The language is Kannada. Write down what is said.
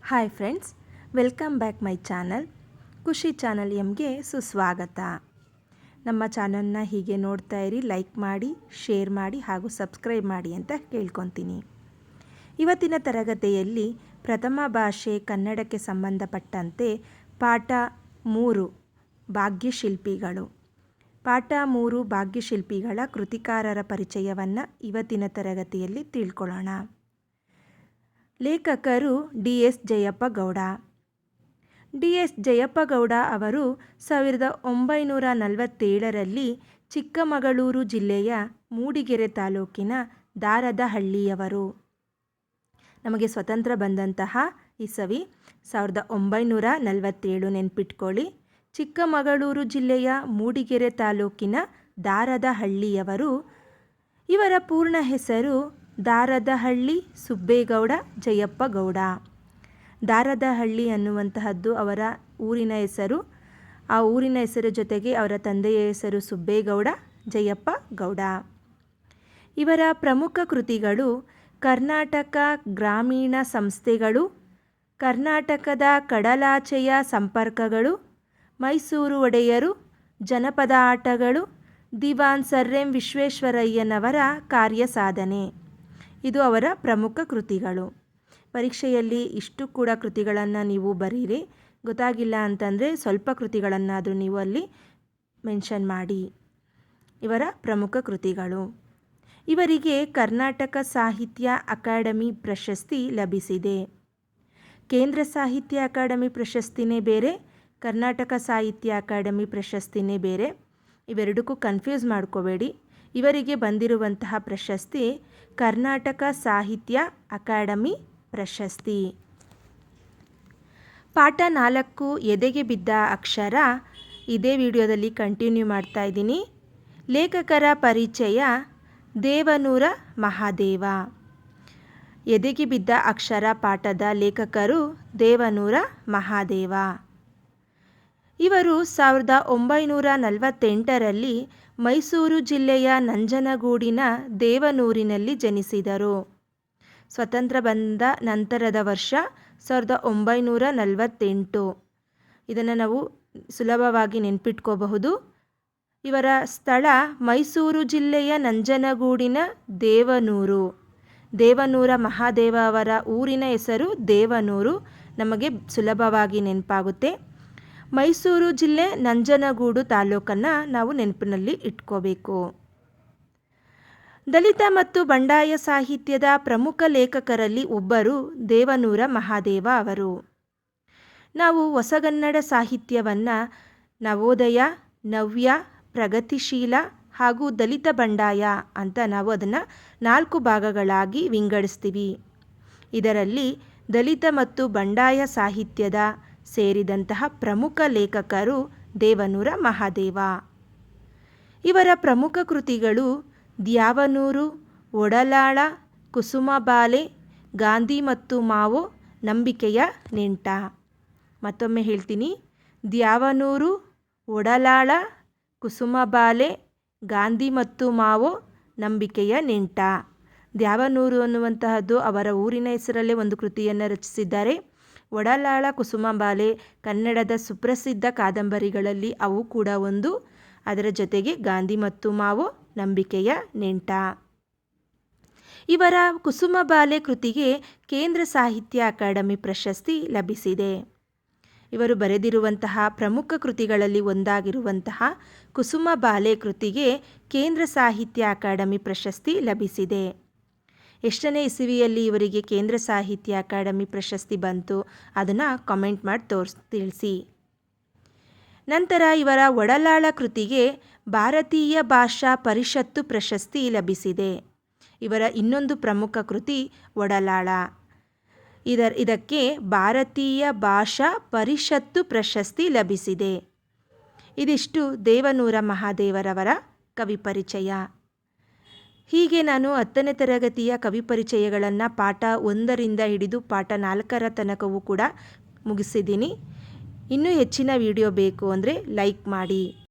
Hi friends, welcome back my channel. ಖುಷಿ ಚಾನಲ್ ಎಮ್ಗೆ ಸುಸ್ವಾಗತ. ನಮ್ಮ ಚಾನಲ್ನ ಹೀಗೆ ನೋಡ್ತಾ ಇರಿ, ಲೈಕ್ ಮಾಡಿ, ಶೇರ್ ಮಾಡಿ ಹಾಗೂ ಸಬ್ಸ್ಕ್ರೈಬ್ ಮಾಡಿ ಅಂತ ಕೇಳ್ಕೊತೀನಿ. ಇವತ್ತಿನ ತರಗತಿಯಲ್ಲಿ ಪ್ರಥಮ ಭಾಷೆ ಕನ್ನಡಕ್ಕೆ ಸಂಬಂಧಪಟ್ಟಂತೆ ಪಾಠ 3 ಭಾಗ್ಯಶಿಲ್ಪಿಗಳು. ಪಾಠ 3 ಭಾಗ್ಯಶಿಲ್ಪಿಗಳ ಕೃತಿಕಾರರ ಪರಿಚಯವನ್ನು ಇವತ್ತಿನ ತರಗತಿಯಲ್ಲಿ ತಿಳ್ಕೊಳ್ಳೋಣ. ಲೇಖಕರು ಡಿ.ಎಸ್. ಜಯಪ್ಪ ಗೌಡ. ಡಿ.ಎಸ್. ಜಯಪ್ಪ ಗೌಡ ಅವರು 1947ರಲ್ಲಿ ಚಿಕ್ಕಮಗಳೂರು ಜಿಲ್ಲೆಯ ಮೂಡಿಗೆರೆ ತಾಲೂಕಿನ ದಾರದಹಳ್ಳಿಯವರು. ನಮಗೆ ಸ್ವತಂತ್ರ ಬಂದಂತಹ ಇಸವಿ 1947 ನೆನ್ಪಿಟ್ಕೊಳ್ಳಿ. ಚಿಕ್ಕಮಗಳೂರು ಜಿಲ್ಲೆಯ ಮೂಡಿಗೆರೆ ತಾಲೂಕಿನ ದಾರದಹಳ್ಳಿಯವರು. ಇವರ ಪೂರ್ಣ ಹೆಸರು ದಾರದಹಳ್ಳಿ ಸುಬ್ಬೇಗೌಡ ಜಯಪ್ಪ ಗೌಡ. ದಾರದಹಳ್ಳಿ ಅನ್ನುವಂತಹದ್ದು ಅವರ ಊರಿನ ಹೆಸರು. ಆ ಊರಿನ ಹೆಸರು ಜೊತೆಗೆ ಅವರ ತಂದೆಯ ಹೆಸರು ಸುಬ್ಬೇಗೌಡ ಜಯಪ್ಪ ಗೌಡ. ಇವರ ಪ್ರಮುಖ ಕೃತಿಗಳು ಕರ್ನಾಟಕ ಗ್ರಾಮೀಣ ಸಂಸ್ಥೆಗಳು, ಕರ್ನಾಟಕದ ಕಡಲಾಚೆಯ ಸಂಪರ್ಕಗಳು, ಮೈಸೂರು ಒಡೆಯರು, ಜನಪದ ಆಟಗಳು, ದಿವಾನ್ ಸರ್ ಎಂ ವಿಶ್ವೇಶ್ವರಯ್ಯನವರ ಕಾರ್ಯಸಾಧನೆ. ಇದು ಅವರ ಪ್ರಮುಖ ಕೃತಿಗಳು. ಪರೀಕ್ಷೆಯಲ್ಲಿ ಇಷ್ಟು ಕೂಡ ಕೃತಿಗಳನ್ನು ನೀವು ಬರೀರಿ. ಗೊತ್ತಾಗಿಲ್ಲ ಅಂತಂದರೆ ಸ್ವಲ್ಪ ಕೃತಿಗಳನ್ನಾದರೂ ನೀವು ಅಲ್ಲಿ ಮೆನ್ಷನ್ ಮಾಡಿ. ಇವರ ಪ್ರಮುಖ ಕೃತಿಗಳು. ಇವರಿಗೆ ಕರ್ನಾಟಕ ಸಾಹಿತ್ಯ ಅಕಾಡೆಮಿ ಪ್ರಶಸ್ತಿ ಲಭಿಸಿದೆ. ಕೇಂದ್ರ ಸಾಹಿತ್ಯ ಅಕಾಡೆಮಿ ಪ್ರಶಸ್ತಿನೇ ಬೇರೆ, ಕರ್ನಾಟಕ ಸಾಹಿತ್ಯ ಅಕಾಡೆಮಿ ಪ್ರಶಸ್ತಿನೇ ಬೇರೆ. ಇವೆರಡಕ್ಕೂ ಕನ್ಫ್ಯೂಸ್ ಮಾಡ್ಕೋಬೇಡಿ. ಇವರಿಗೆ ಬಂದಿರುವಂತಹ ಪ್ರಶಸ್ತಿ ಕರ್ನಾಟಕ ಸಾಹಿತ್ಯ ಅಕಾಡೆಮಿ ಪ್ರಶಸ್ತಿ. ಪಾಠ 4 ಎದೆಗೆ ಬಿದ್ದ ಅಕ್ಷರ. ಇದೇ ವಿಡಿಯೋದಲ್ಲಿ ಕಂಟಿನ್ಯೂ ಮಾಡ್ತಾ ಇದ್ದೀನಿ. ಲೇಖಕರ ಪರಿಚಯ ದೇವನೂರ ಮಹಾದೇವ. ಎದೆಗೆ ಬಿದ್ದ ಅಕ್ಷರ ಪಾಠದ ಲೇಖಕರು ದೇವನೂರ ಮಹಾದೇವ. ಇವರು 1948ರಲ್ಲಿ ಮೈಸೂರು ಜಿಲ್ಲೆಯ ನಂಜನಗೂಡಿನ ದೇವನೂರಿನಲ್ಲಿ ಜನಿಸಿದರು. ಸ್ವತಂತ್ರ ಬಂದ ನಂತರದ ವರ್ಷ 1948. ಇದನ್ನು ನಾವು ಸುಲಭವಾಗಿ ನೆನ್ಪಿಟ್ಕೋಬಹುದು. ಇವರ ಸ್ಥಳ ಮೈಸೂರು ಜಿಲ್ಲೆಯ ನಂಜನಗೂಡಿನ ದೇವನೂರು. ದೇವನೂರ ಮಹಾದೇವ ಅವರ ಊರಿನ ಹೆಸರು ದೇವನೂರು. ನಮಗೆ ಸುಲಭವಾಗಿ ನೆನಪಾಗುತ್ತೆ. ಮೈಸೂರು ಜಿಲ್ಲೆ ನಂಜನಗೂಡು ತಾಲೂಕನ್ನು ನಾವು ನೆನಪಿನಲ್ಲಿ ಇಟ್ಕೋಬೇಕು. ದಲಿತ ಮತ್ತು ಬಂಡಾಯ ಸಾಹಿತ್ಯದ ಪ್ರಮುಖ ಲೇಖಕರಲ್ಲಿ ಒಬ್ಬರು ದೇವನೂರ ಮಹಾದೇವ ಅವರು. ನಾವು ಹೊಸಗನ್ನಡ ಸಾಹಿತ್ಯವನ್ನು ನವೋದಯ, ನವ್ಯ, ಪ್ರಗತಿಶೀಲ ಹಾಗೂ ದಲಿತ ಬಂಡಾಯ ಅಂತ ನಾವು ಅದನ್ನು 4 ಭಾಗಗಳಾಗಿ ವಿಂಗಡಿಸ್ತೀವಿ. ಇದರಲ್ಲಿ ದಲಿತ ಮತ್ತು ಬಂಡಾಯ ಸಾಹಿತ್ಯದ ಸೇರಿದಂತಹ ಪ್ರಮುಖ ಲೇಖಕರು ದೇವನೂರ ಮಹಾದೇವ. ಇವರ ಪ್ರಮುಖ ಕೃತಿಗಳು ದ್ಯಾವನೂರು, ಒಡಲಾಳ, ಕುಸುಮಬಾಲೆ, ಗಾಂಧಿ ಮತ್ತು ಮಾವೋ, ನಂಬಿಕೆಯ ನೆಂಟ. ಮತ್ತೊಮ್ಮೆ ಹೇಳ್ತೀನಿ, ದ್ಯಾವನೂರು, ಒಡಲಾಳ, ಕುಸುಮಬಾಲೆ, ಗಾಂಧಿ ಮತ್ತು ಮಾವೋ, ನಂಬಿಕೆಯ ನೆಂಟ. ದ್ಯಾವನೂರು ಅನ್ನುವಂತಹದ್ದು ಅವರ ಊರಿನ ಹೆಸರಲ್ಲೇ ಒಂದು ಕೃತಿಯನ್ನು ರಚಿಸಿದ್ದಾರೆ. ಒಡಲಾಳ, ಕುಸುಮಬಾಲೆ ಕನ್ನಡದ ಸುಪ್ರಸಿದ್ಧ ಕಾದಂಬರಿಗಳಲ್ಲಿ ಅವು ಕೂಡ ಒಂದು. ಅದರ ಜೊತೆಗೆ ಗಾಂಧಿ ಮತ್ತು ಮಾವೋ, ನಂಬಿಕೆಯ ನೆಂಟ. ಇವರ ಕುಸುಮಬಾಲೆ ಕೃತಿಗೆ ಕೇಂದ್ರ ಸಾಹಿತ್ಯ ಅಕಾಡೆಮಿ ಪ್ರಶಸ್ತಿ ಲಭಿಸಿದೆ. ಇವರು ಬರೆದಿರುವಂತಹ ಪ್ರಮುಖ ಕೃತಿಗಳಲ್ಲಿ ಒಂದಾಗಿರುವಂತಹ ಕುಸುಮಬಾಲೆ ಕೃತಿಗೆ ಕೇಂದ್ರ ಸಾಹಿತ್ಯ ಅಕಾಡೆಮಿ ಪ್ರಶಸ್ತಿ ಲಭಿಸಿದೆ. ಎಷ್ಟನೇ ಇಸವಿಯಲ್ಲಿ ಇವರಿಗೆ ಕೇಂದ್ರ ಸಾಹಿತ್ಯ ಅಕಾಡೆಮಿ ಪ್ರಶಸ್ತಿ ಬಂತು ಅದನ್ನು ಕಾಮೆಂಟ್ ಮಾಡಿ ತಿಳಿಸಿ. ನಂತರ ಇವರ ಒಡಲಾಳ ಕೃತಿಗೆ ಭಾರತೀಯ ಭಾಷಾ ಪರಿಷತ್ತು ಪ್ರಶಸ್ತಿ ಲಭಿಸಿದೆ. ಇವರ ಇನ್ನೊಂದು ಪ್ರಮುಖ ಕೃತಿ ಒಡಲಾಳ. ಇದಕ್ಕೆ ಭಾರತೀಯ ಭಾಷಾ ಪರಿಷತ್ತು ಪ್ರಶಸ್ತಿ ಲಭಿಸಿದೆ. ಇದಿಷ್ಟು ದೇವನೂರ ಮಹಾದೇವರವರ ಕವಿ ಪರಿಚಯ. ಹೀಗೆ ನಾನು 10ನೇ ತರಗತಿಯ ಕವಿ ಪರಿಚಯಗಳನ್ನು ಪಾಠ 1ರಿಂದ ಹಿಡಿದು ಪಾಠ 4ರ ತನಕವೂ ಕೂಡ ಮುಗಿಸಿದ್ದೀನಿ. ಇನ್ನೂ ಹೆಚ್ಚಿನ ವಿಡಿಯೋ ಬೇಕು ಅಂದರೆ ಲೈಕ್ ಮಾಡಿ.